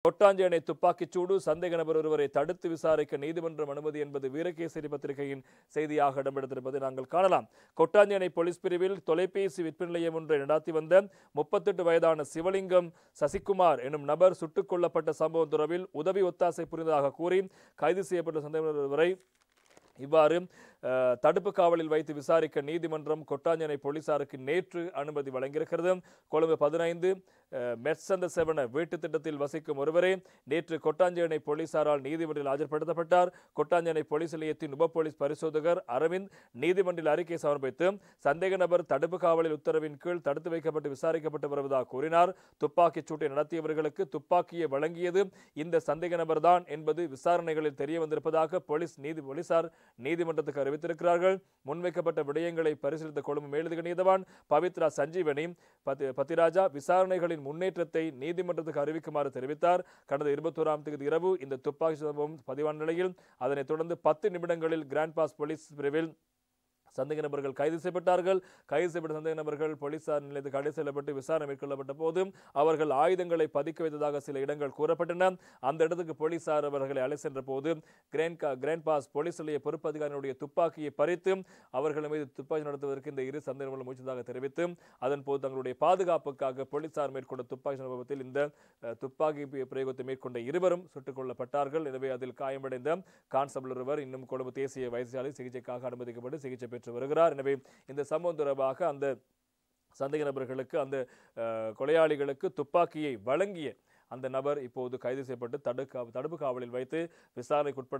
கொட்டாஞ்சேனை துப்பாக்கிச்சூடு சந்தேக நபர் ஒருவரை தடுத்து விசாரிக்க நீதிமன்றம் அனுமதி என்பது வீரகேசரி பத்திரிகையின் செய்தியாக இடம்பெடுத்திருப்பதை நாங்கள் காணலாம். கொட்டாஞ்சேனை போலீஸ் பிரிவில் தொலைபேசி விற்பனை நிலையம் ஒன்றை நடாத்தி வந்த 38 வயதான சிவலிங்கம் சசிகுமார் எனும் நபர் சுட்டுக் கொல்லப்பட்ட சம்பவம் தொடர்பில் உதவி ஒத்தாசை புரிந்ததாக கூறி கைது செய்யப்பட்ட சந்தேக நபர் ஒருவரை இவ்வாறு தடுப்பு காவலில் வைத்து விசாரிக்க நீதிமன்றம் கொட்டாஞ்சேனை போலீசாருக்கு நேற்று அனுமதி வழங்கியிருக்கிறது. கொழும்பு 15 மெர்சந்த செவன வீட்டு திட்டத்தில் வசிக்கும் ஒருவரே நேற்று கொட்டாஞ்சேனை போலீசாரால் நீதிமன்றில் ஆஜர்படுத்தப்பட்டார். கொட்டாஞ்சேனை போலீஸ் நிலையத்தின் உப போலீஸ் பரிசோதகர் அரவிந்த் நீதிமன்றில் அறிக்கை சமர்ப்பித்து சந்தேக நபர் தடுப்பு காவலில் உத்தரவின் கீழ் தடுத்து வைக்கப்பட்டு விசாரிக்கப்பட்டு வருவதாக கூறினார். துப்பாக்கிச் சூட்டை நடத்தியவர்களுக்கு துப்பாக்கியை வழங்கியது இந்த சந்தேக நபர் தான் என்பது விசாரணைகளில் தெரிய வந்திருப்பதாக போலீசார் நீதிமன்றத்துக்கு அறிவித்திருக்கிறார்கள். முன்வைக்கப்பட்ட விடயங்களை பரிசீலித்த கொழும்பு மேலதிக நீதவான் பவித்ரா சஞ்சீவனி பத்திராஜா விசாரணைகளின் முன்னேற்றத்தை நீதிமன்றத்துக்கு அறிவிக்குமாறு தெரிவித்தார். கடந்த 21ஆம் தேதி இரவு இந்த துப்பாக்கி சம்பவம் பதிவான நிலையில் அதனைத் தொடர்ந்து 10 நிமிடங்களில் கிராண்ட் பாஸ் போலீஸ் பிரிவில் சந்தேக நபர்கள் கைது செய்யப்பட்டார்கள். கைது செய்யப்பட்ட சந்தேக நபர்கள் போலீசார் நிலையத்துக்கு அழைத்து செல்லப்பட்டு விசாரணை மேற்கொள்ளப்பட்ட போதும் அவர்கள் ஆயுதங்களை பதுக்கி வைத்ததாக சில இடங்கள் கூறப்பட்டன. அந்த இடத்துக்கு போலீசார் அவர்களை அழைத்து சென்ற போது கிராண்ட் பாஸ் போலீஸ் நிலைய பொறுப்பு அதிகாரிகளுடைய துப்பாக்கியை பறித்து அவர்கள் மீது துப்பாக்கி நடத்துவதற்கு இந்த இரு சந்தேக நபர்கள் முயற்சித்ததாக தெரிவித்து அதன் போது தங்களுடைய பாதுகாப்புக்காக போலீசார் மேற்கொண்ட துப்பாக்கி சம்பவத்தில் இந்த துப்பாக்கி பிரயோகத்தை மேற்கொண்ட இருவரும் சுட்டுக் கொல்லப்பட்டார்கள். எனவே அதில் காயமடைந்த கான்ஸ்டபிள் ஒருவர் இன்னும் கொழும்பு தேசிய வைத்தியசாலை சிகிச்சைக்காக அனுமதிக்கப்பட்டு சிகிச்சை பெற்று வருகிறார். எனவே இந்த சம்பவம் தொடர்பாக அந்த சந்தேக நபர்களுக்கு அந்த கொலையாளிகளுக்கு துப்பாக்கியை வழங்கிய அந்த நபர் இப்போது கைது செய்யப்பட்டு தடுப்பு காவலில் வைத்து விசாரணைக்கு உட்படுத்த